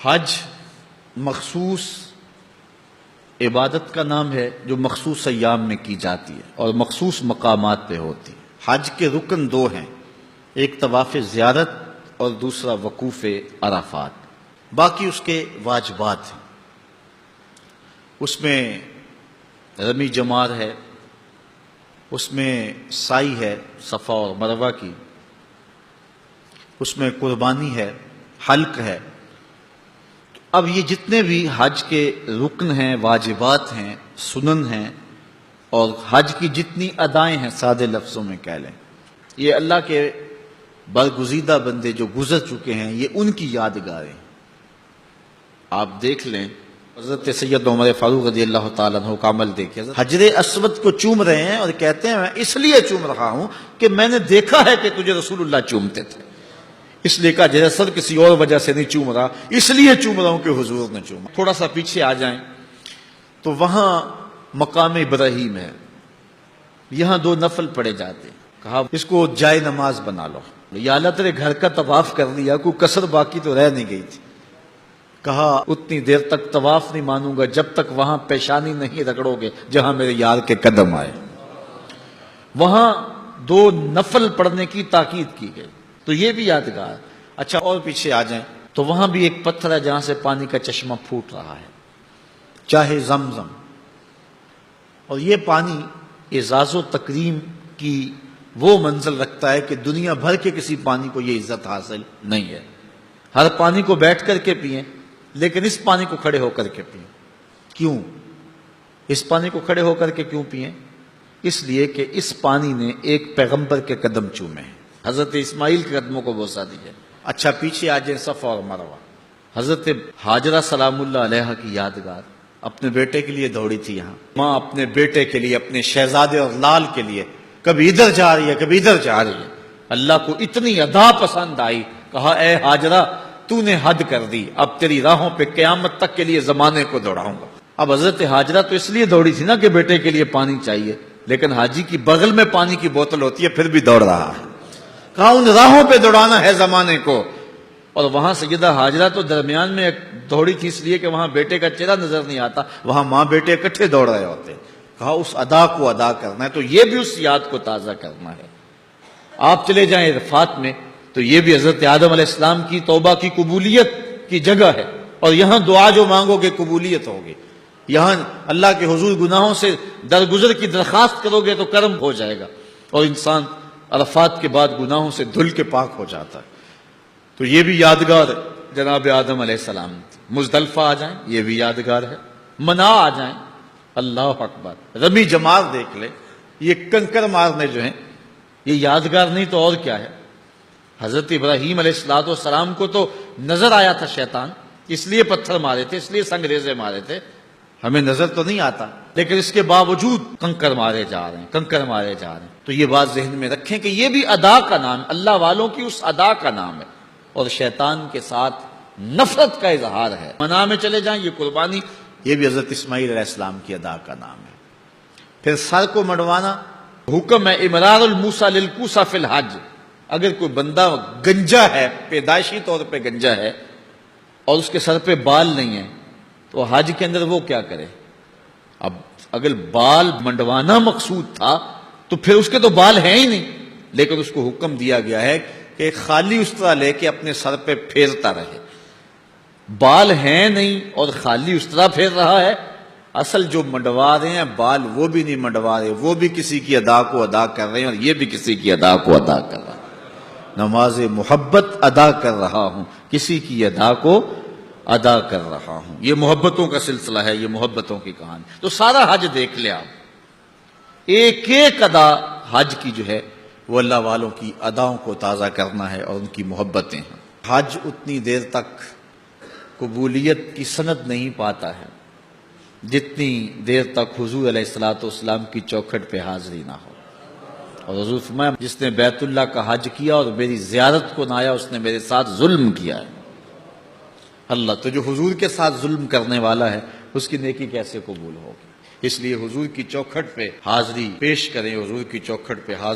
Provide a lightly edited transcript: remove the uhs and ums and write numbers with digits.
حج مخصوص عبادت کا نام ہے جو مخصوص ایام میں کی جاتی ہے اور مخصوص مقامات پہ ہوتی ہے۔ حج کے رکن دو ہیں، ایک طواف زیارت اور دوسرا وقوف عرفات۔ باقی اس کے واجبات ہیں، اس میں رمی جمار ہے، اس میں سعی ہے صفا اور مروہ کی، اس میں قربانی ہے، حلق ہے۔ اب یہ جتنے بھی حج کے رکن ہیں، واجبات ہیں، سنن ہیں اور حج کی جتنی ادائیں ہیں، سادے لفظوں میں کہہ لیں، یہ اللہ کے برگزیدہ بندے جو گزر چکے ہیں، یہ ان کی یادگاریں۔ آپ دیکھ لیں حضرت سید عمر فاروق رضی اللہ تعالیٰ عنہ کا عمل دیکھیں، حجر اسود کو چوم رہے ہیں اور کہتے ہیں میں اس لیے چوم رہا ہوں کہ میں نے دیکھا ہے کہ تجھے رسول اللہ چومتے تھے، اس لیے کہا جیسا سر کسی اور وجہ سے نہیں چوم رہا، اس لیے چوم رہا ہوں کہ حضور نے چوما۔ تھوڑا سا پیچھے آ جائیں تو وہاں مقام ابراہیم ہے، یہاں 2 نفل پڑے جاتے ہیں۔ کہا اس کو جائے نماز بنا لو، یا اللہ تیرے گھر کا طواف کر لیا، کوئی کسر باقی تو رہ نہیں گئی تھی۔ کہا اتنی دیر تک طواف نہیں مانوں گا جب تک وہاں پیشانی نہیں رگڑو گے جہاں میرے یار کے قدم آئے۔ وہاں 2 نفل پڑھنے کی تاکید کی گئی، تو یہ بھی یادگار۔ اچھا اور پیچھے آ جائیں تو وہاں بھی ایک پتھر ہے جہاں سے پانی کا چشمہ پھوٹ رہا ہے، چاہے زمزم، اور یہ پانی اعزاز و تکریم کی وہ منزل رکھتا ہے کہ دنیا بھر کے کسی پانی کو یہ عزت حاصل نہیں ہے۔ ہر پانی کو بیٹھ کر کے پئیں، لیکن اس پانی کو کھڑے ہو کر کے پئیں۔ کیوں؟ اس پانی کو کھڑے ہو کر کے کیوں پئیں؟ اس لیے کہ اس پانی نے ایک پیغمبر کے قدم چومے ہیں، حضرت اسماعیل کے قدموں کو بوسہ دی ہے۔ اچھا پیچھے آ جائیں صفا اور مروہ، حضرت ہاجرہ سلام اللہ علیہ کی یادگار اپنے بیٹے کے لیے دوڑی تھی یہاں۔ ماں اپنے بیٹے کے لیے، اپنے شہزادے اور لال کے لیے کبھی ادھر جا رہی ہے کبھی ادھر جا رہی ہے۔ اللہ کو اتنی ادا پسند آئی، کہا اے ہاجرہ تو نے حد کر دی، اب تیری راہوں پہ قیامت تک کے لیے زمانے کو دوڑاؤں گا۔ اب حضرت ہاجرہ تو اس لیے دوڑی تھی نا کہ بیٹے کے لیے پانی چاہیے، لیکن حاجی کی بغل میں پانی کی بوتل ہوتی ہے پھر بھی دوڑ رہا ہے۔ کہا ان راہوں پہ دوڑانا ہے زمانے کو۔ اور وہاں سیدہ ہاجرہ تو درمیان میں دوڑی تھی اس لیے کہ وہاں بیٹے کا چہرہ نظر نہیں آتا، وہاں ماں بیٹے اکٹھے دوڑ رہے ہوتے۔ کہا اس ادا کو ادا کرنا ہے، تو یہ بھی اس یاد کو تازہ کرنا ہے۔ آپ چلے جائیں عرفات میں تو یہ بھی حضرت آدم علیہ السلام کی توبہ کی قبولیت کی جگہ ہے، اور یہاں دعا جو مانگو گے قبولیت ہوگی۔ یہاں اللہ کے حضور گناہوں سے درگزر کی درخواست کرو گے تو کرم ہو جائے گا، اور انسان عرفات کے بعد گناہوں سے دھل کے پاک ہو جاتا ہے۔ تو یہ بھی یادگار جناب آدم علیہ السلام۔ مزدلفہ آ جائیں، یہ بھی یادگار ہے۔ منا آ جائیں، اللہ اکبر، رمی جمار دیکھ لیں، یہ کنکر مارنے جو ہیں یہ یادگار نہیں تو اور کیا ہے۔ حضرت ابراہیم علیہ السلام کو تو نظر آیا تھا شیطان، اس لیے پتھر مارے تھے، اس لیے سنگریزے مارے تھے، ہمیں نظر تو نہیں آتا، لیکن اس کے باوجود کنکر مارے جا رہے ہیں، کنکر مارے جا رہے ہیں۔ تو یہ بات ذہن میں رکھیں کہ یہ بھی ادا کا نام ہے، اللہ والوں کی اس ادا کا نام ہے، اور شیطان کے ساتھ نفرت کا اظہار ہے۔ منا میں چلے جائیں، یہ قربانی، یہ بھی حضرت اسماعیل علیہ السلام کی ادا کا نام ہے۔ پھر سر کو مڈوانا، حکم ہے امرار الموسیٰ للکوسیٰ فی الحج۔ اگر کوئی بندہ گنجا ہے، پیدائشی طور پہ گنجا ہے، اور اس کے سر پہ بال نہیں ہیں، تو حج کے اندر وہ کیا کرے؟ اب اگر بال منڈوانا مقصود تھا تو پھر اس کے تو بال ہیں ہی نہیں، لیکن اس کو حکم دیا گیا ہے کہ خالی استرا لے کے اپنے سر پہ پھیرتا رہے۔ بال ہیں نہیں اور خالی استرا پھیر رہا ہے، اصل جو منڈوا رہے ہیں بال وہ بھی نہیں منڈوا رہے، وہ بھی کسی کی ادا کو ادا کر رہے ہیں، اور یہ بھی کسی کی ادا کو ادا کر رہا ہے۔ نماز محبت ادا کر رہا ہوں، کسی کی ادا کو ادا کر رہا ہوں۔ یہ محبتوں کا سلسلہ ہے، یہ محبتوں کی کہانی۔ تو سارا حج دیکھ لے آپ، ایک ایک ادا حج کی جو ہے وہ اللہ والوں کی اداؤں کو تازہ کرنا ہے اور ان کی محبتیں ہیں۔ حج اتنی دیر تک قبولیت کی سند نہیں پاتا ہے جتنی دیر تک حضور علیہ السلام کی چوکھٹ پہ حاضری نہ ہو۔ اور حضور فرمایا جس نے بیت اللہ کا حج کیا اور میری زیارت کو نہ آیا اس نے میرے ساتھ ظلم کیا ہے۔ اللہ تو جو حضور کے ساتھ ظلم کرنے والا ہے اس کی نیکی کیسے قبول ہوگی؟ اس لیے حضور کی چوکھٹ پہ حاضری پیش کریں، حضور کی چوکھٹ پہ حاضری